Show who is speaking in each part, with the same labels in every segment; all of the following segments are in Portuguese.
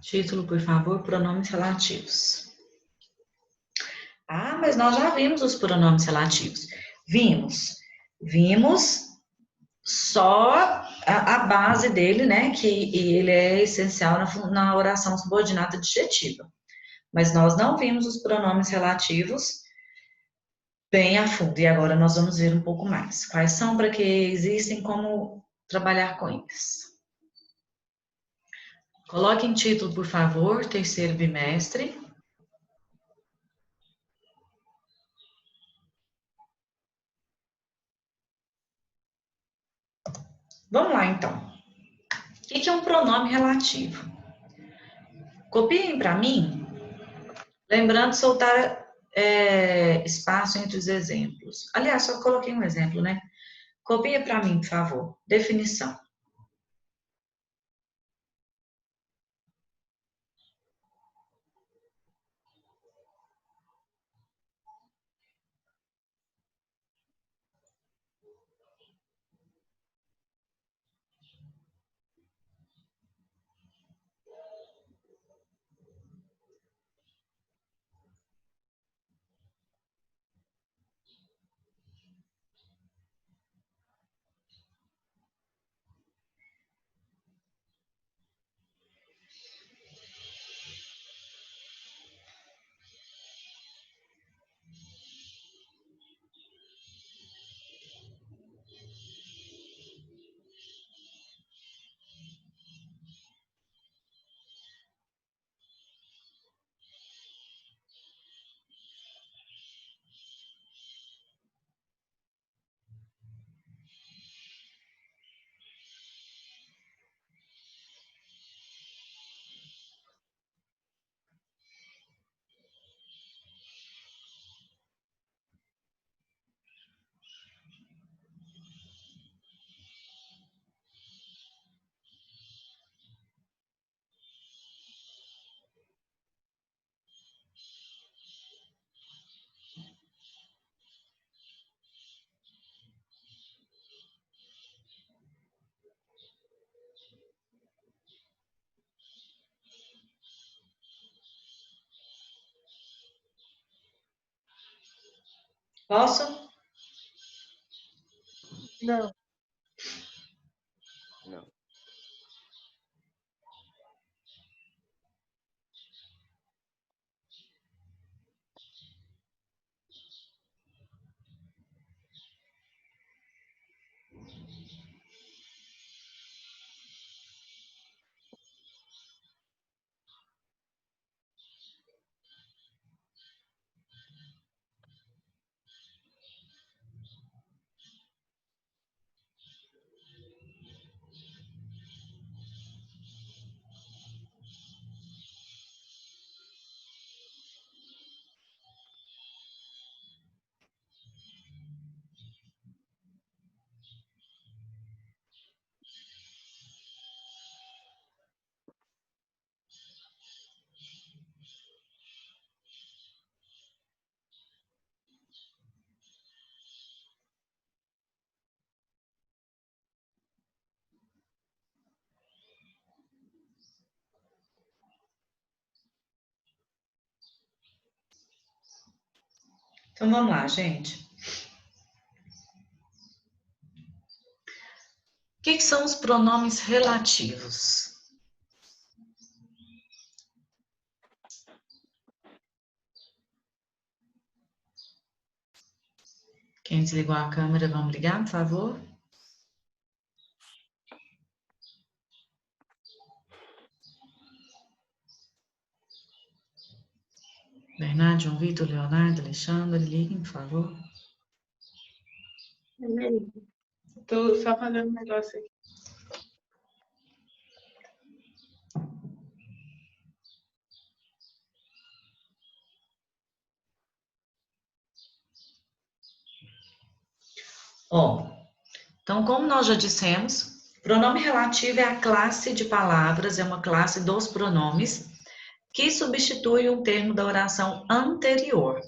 Speaker 1: Título, por favor, pronomes relativos. Ah, mas nós já vimos os pronomes relativos. Vimos só a base dele, né? Que ele é essencial na oração subordinada adjetiva. Mas nós não vimos os pronomes relativos bem a fundo. E agora nós vamos ver um pouco mais. Quais são, para que existem, como trabalhar com eles. Coloque em título, por favor, terceiro bimestre. Vamos lá, então. O que é um pronome relativo? Copiem para mim, lembrando de soltar espaço entre os exemplos. Aliás, só coloquei um exemplo, né? Copia para mim, por favor. Definição. Posso?
Speaker 2: Não. Não.
Speaker 1: Então vamos lá, gente. O que são os pronomes relativos? Quem desligou a câmera, vamos ligar, por favor? Bernardo, João Vitor, Leonardo, Alexandre, liguem, por favor.
Speaker 2: Estou só fazendo um negócio aqui.
Speaker 1: Ó, então, como nós já dissemos, pronome relativo é a classe de palavras, é uma classe dos pronomes que substitui um termo da oração anterior.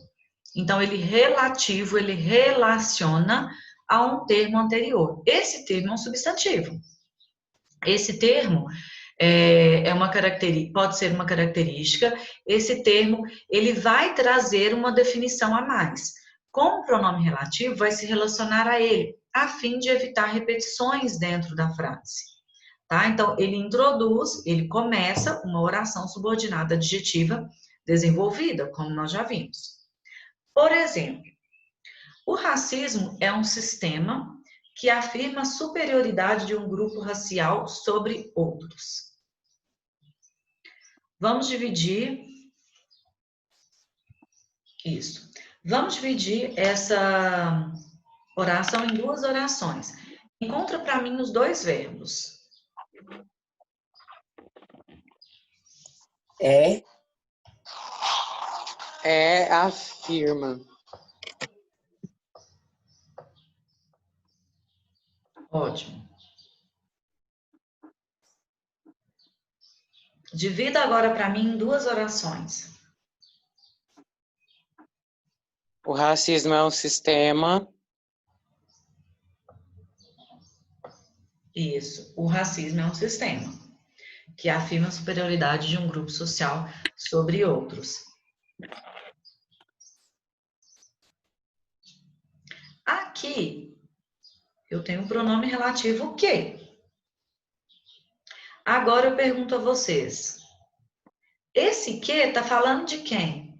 Speaker 1: Então, ele relativo, ele relaciona a um termo anterior. Esse termo é um substantivo. Esse termo pode ser uma característica. Esse termo, ele vai trazer uma definição a mais. Com o pronome relativo, vai se relacionar a ele, a fim de evitar repetições dentro da frase. Tá? Então, ele começa uma oração subordinada adjetiva desenvolvida, como nós já vimos. Por exemplo, o racismo é um sistema que afirma a superioridade de um grupo racial sobre outros. Vamos dividir isso. Vamos dividir essa oração em duas orações. Encontra para mim os dois verbos.
Speaker 3: Afirma.
Speaker 1: Ótimo. Divida agora para mim em duas orações.
Speaker 3: O racismo é um sistema.
Speaker 1: Isso. O racismo é um sistema que afirma a superioridade de um grupo social sobre outros. Aqui, eu tenho um pronome relativo que. Agora eu pergunto a vocês. Esse que está falando de quem?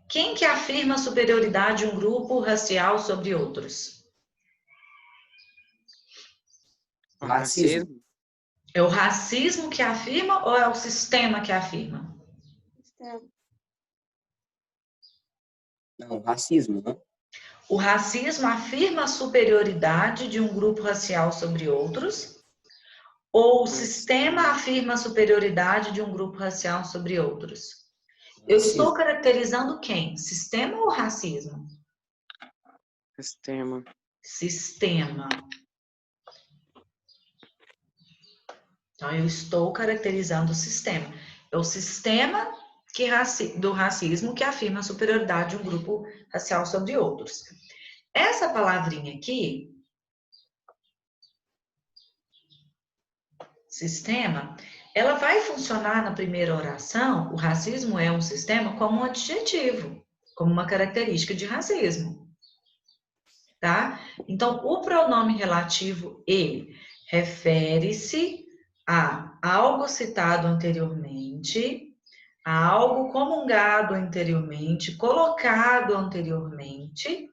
Speaker 1: Quem que afirma a superioridade de um grupo racial sobre outros?
Speaker 3: O racismo.
Speaker 1: É o racismo que afirma ou é o sistema que afirma?
Speaker 4: Não, racismo, né?
Speaker 1: O racismo afirma a superioridade de um grupo racial sobre outros? Ou o sistema afirma a superioridade de um grupo racial sobre outros? Eu estou caracterizando quem? Sistema ou racismo?
Speaker 3: Sistema.
Speaker 1: Sistema. Então, eu estou caracterizando o sistema. É o sistema do racismo que afirma a superioridade de um grupo racial sobre outros. Essa palavrinha aqui, sistema, ela vai funcionar na primeira oração, o racismo é um sistema, como um adjetivo, como uma característica de racismo. Tá? Então, o pronome relativo, ele refere-se a algo citado anteriormente, a algo comungado anteriormente, colocado anteriormente,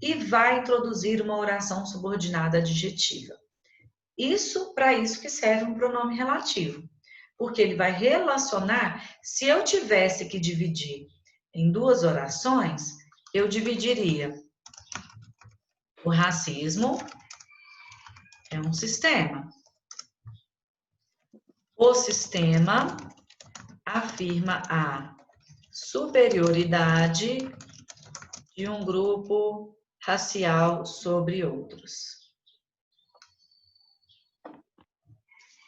Speaker 1: e vai introduzir uma oração subordinada adjetiva. Para isso que serve um pronome relativo, porque ele vai relacionar, se eu tivesse que dividir em duas orações, eu dividiria o racismo é um sistema. O sistema afirma a superioridade de um grupo racial sobre outros.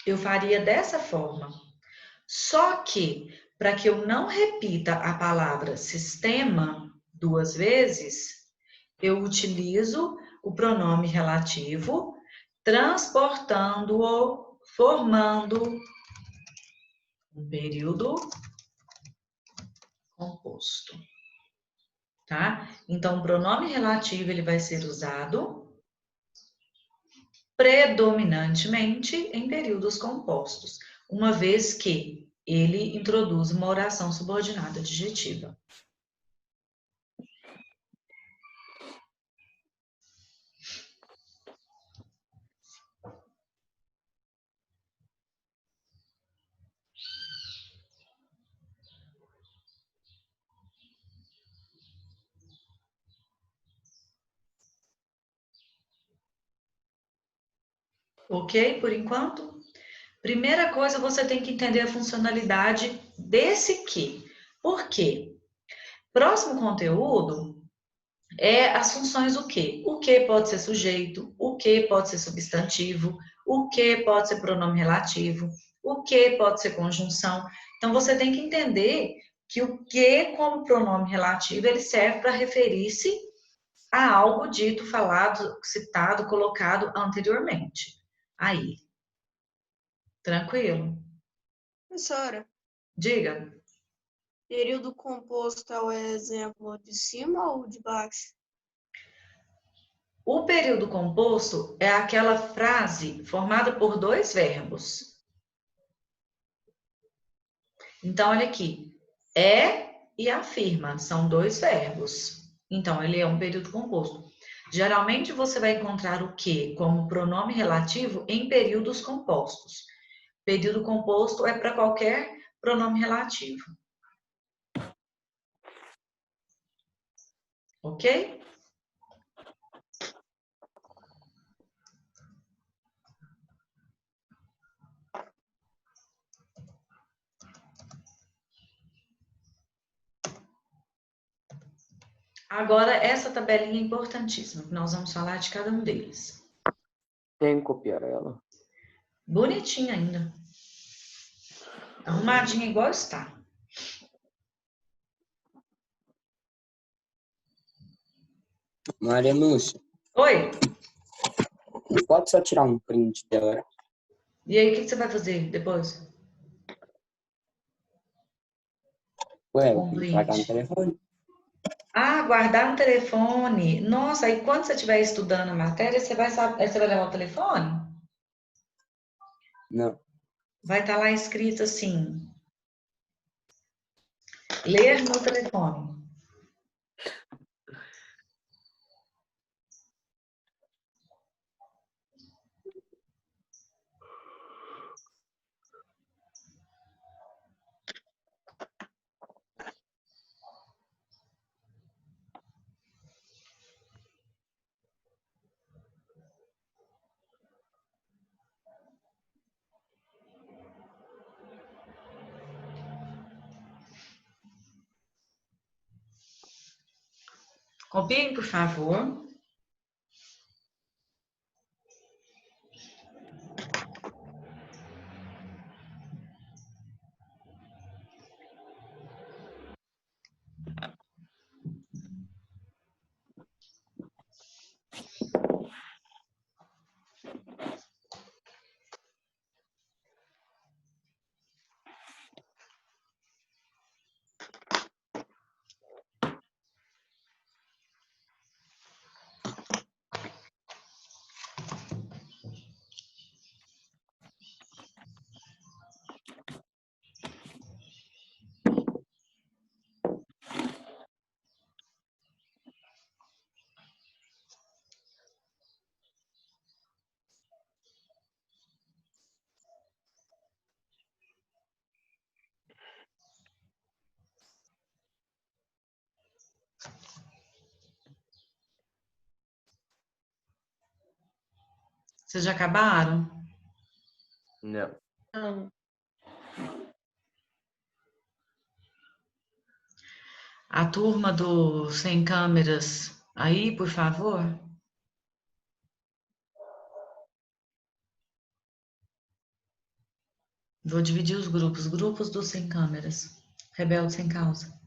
Speaker 1: Eu faria dessa forma. Só que, para que eu não repita a palavra sistema duas vezes, eu utilizo o pronome relativo, transportando-o, formando um período composto. Tá? Então, o pronome relativo ele vai ser usado predominantemente em períodos compostos, uma vez que ele introduz uma oração subordinada adjetiva. Ok? Por enquanto? Primeira coisa, você tem que entender a funcionalidade desse que. Por quê? Próximo conteúdo é as funções do que. O que pode ser sujeito, o que pode ser substantivo, o que pode ser pronome relativo, o que pode ser conjunção. Então, você tem que entender que o que, como pronome relativo, ele serve para referir-se a algo dito, falado, citado, colocado anteriormente. Aí, tranquilo?
Speaker 5: Professora,
Speaker 1: Diga.
Speaker 5: período composto é o exemplo de cima ou de baixo?
Speaker 1: O período composto é aquela frase formada por dois verbos. Então, olha aqui. É e afirma são dois verbos. Então, ele é um período composto. Geralmente, você vai encontrar o que como pronome relativo em períodos compostos. Período composto é para qualquer pronome relativo. Ok? Agora, essa tabelinha é importantíssima, que nós vamos falar de cada um deles.
Speaker 4: Tem que copiar ela.
Speaker 1: Bonitinha ainda. Arrumadinha igual está.
Speaker 4: Maria Lúcia,
Speaker 1: Oi,
Speaker 4: não pode só tirar um print dela.
Speaker 1: e aí o que você vai fazer depois?
Speaker 4: Ué,
Speaker 1: Com
Speaker 4: eu
Speaker 1: o
Speaker 4: tenho que pagar no
Speaker 1: print.
Speaker 4: telefone.
Speaker 1: Ah, guardar no telefone. Nossa, aí quando você estiver estudando a matéria, você vai saber, você vai levar o telefone?
Speaker 4: Não.
Speaker 1: Vai estar lá escrito assim: ler no telefone. Copiem, por favor. Vocês já acabaram?
Speaker 4: Não.
Speaker 2: Não.
Speaker 1: A turma do Sem Câmeras aí, por favor. Vou dividir os grupos. Grupos do Sem Câmeras. Rebelde Sem Causa.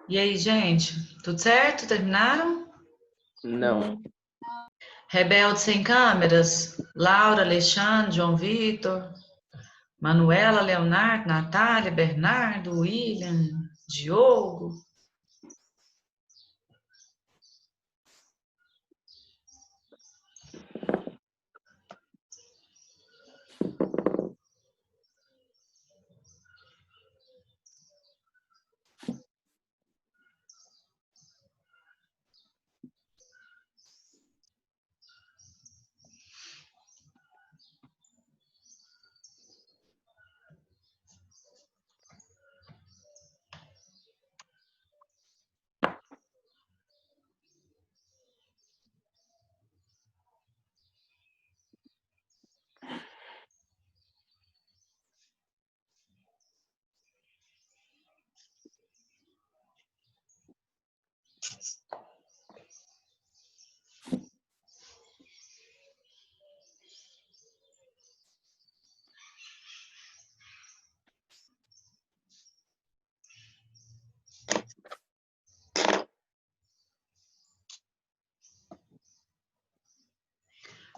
Speaker 1: E aí, gente? Tudo certo? Terminaram?
Speaker 4: Não.
Speaker 1: Rebelde sem câmeras? Laura, Alexandre, João Vitor, Manuela, Leonardo, Natália, Bernardo, William, Diogo.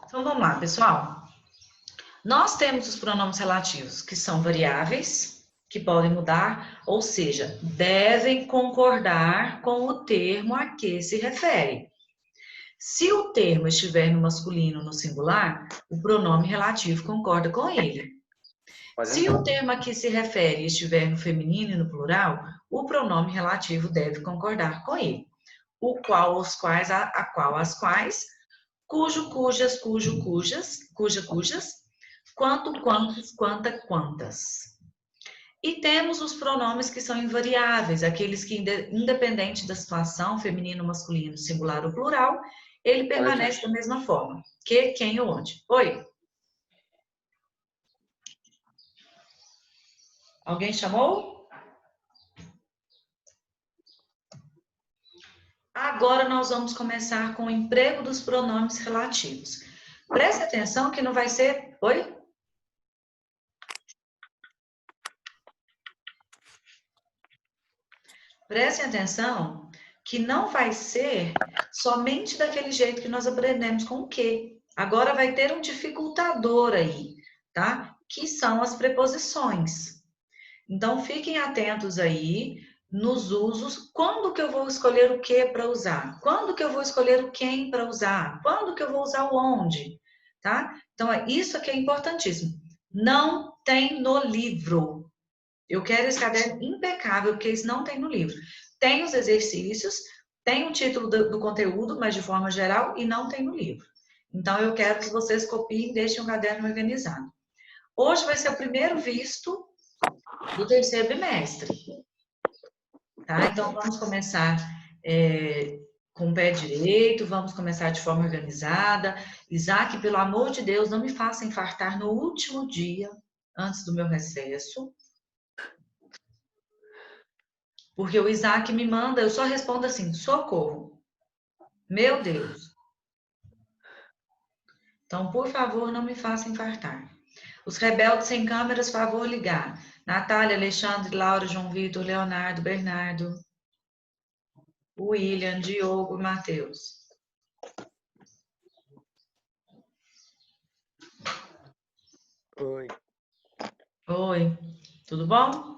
Speaker 1: Então vamos lá, pessoal. Nós temos os pronomes relativos, que são variáveis, que podem mudar, ou seja, devem concordar com o termo a que se refere. Se o termo estiver no masculino ou no singular, o pronome relativo concorda com ele. Se o termo a que se refere estiver no feminino e no plural, o pronome relativo deve concordar com ele. O qual, os quais, a qual, as quais, cujo, cujas, cujo, cujas, cuja, cujas, quanto, quantos, quanta, quantas. E temos os pronomes que são invariáveis, aqueles que, independente da situação, feminino, masculino, singular ou plural, ele permanece da mesma forma. Que, quem ou onde. Oi? Alguém chamou? Agora nós vamos começar com o emprego dos pronomes relativos. Preste atenção que não vai ser... Oi? Prestem atenção que não vai ser somente daquele jeito que nós aprendemos com o que. Agora vai ter um dificultador aí, tá? Que são as preposições. Então, fiquem atentos aí nos usos. Quando que eu vou escolher o que para usar? Quando que eu vou escolher o quem para usar? Quando que eu vou usar o onde? Tá? Então, isso aqui é importantíssimo. Não tem no livro. Eu quero esse caderno impecável, porque isso não tem no livro. Tem os exercícios, tem o título do conteúdo, mas de forma geral, e não tem no livro. Então, eu quero que vocês copiem e deixem o caderno organizado. Hoje vai ser o primeiro visto do terceiro bimestre. Tá? Então, vamos começar com o pé direito, vamos começar de forma organizada. Isaac, pelo amor de Deus, não me faça infartar no último dia, antes do meu recesso. Porque o Isaac me manda, eu só respondo assim, socorro. Meu Deus. Então, por favor, não me faça infartar. Os rebeldes sem câmeras, favor ligar. Natália, Alexandre, Laura, João Vitor, Leonardo, Bernardo, William, Diogo, Matheus.
Speaker 6: Oi,
Speaker 1: Oi, tudo bom?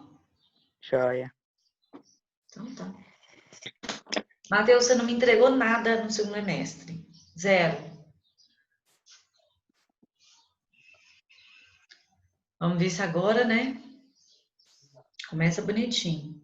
Speaker 6: joia.
Speaker 1: Então tá. Matheus, você não me entregou nada no segundo semestre. Zero. Vamos ver se agora, né? Começa bonitinho.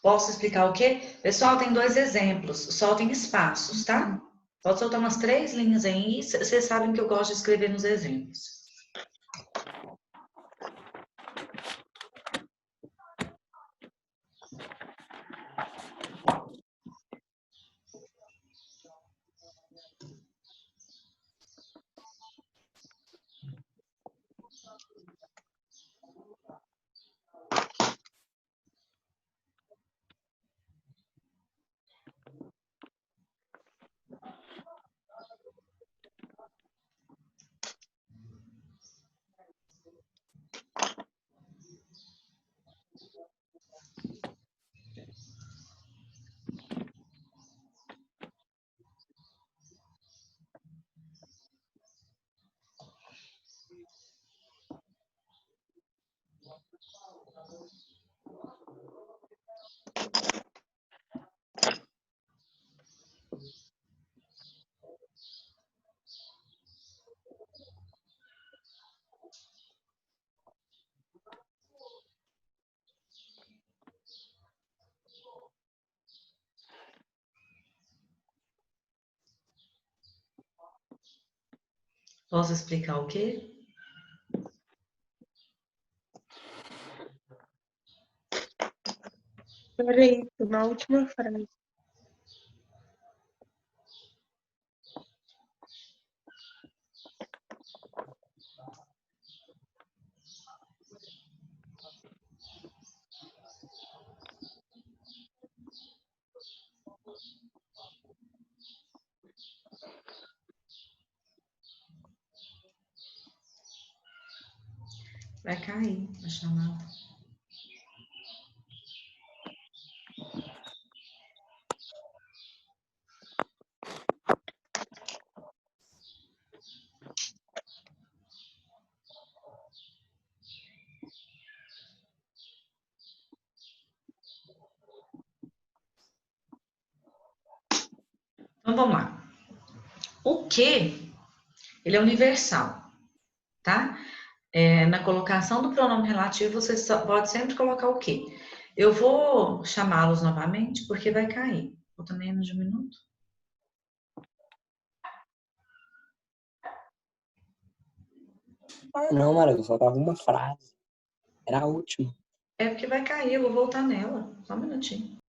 Speaker 1: Posso explicar o quê? Pessoal, tem 2 exemplos, só tem espaços, tá? Pode soltar umas 3 linhas aí, vocês sabem que eu gosto de escrever nos exemplos. Posso explicar o quê?
Speaker 2: Peraí, tô na última frase.
Speaker 1: Vai cair a chamada. Então, vamos lá. O que, ele é universal, tá? Na colocação do pronome relativo, você pode sempre colocar o que. Eu vou chamá-los novamente, porque vai cair. Falta menos de 1 minuto.
Speaker 4: Ah, não, Maria, só tava uma frase. Era a última.
Speaker 1: É porque vai cair, eu vou voltar nela. Só um minutinho.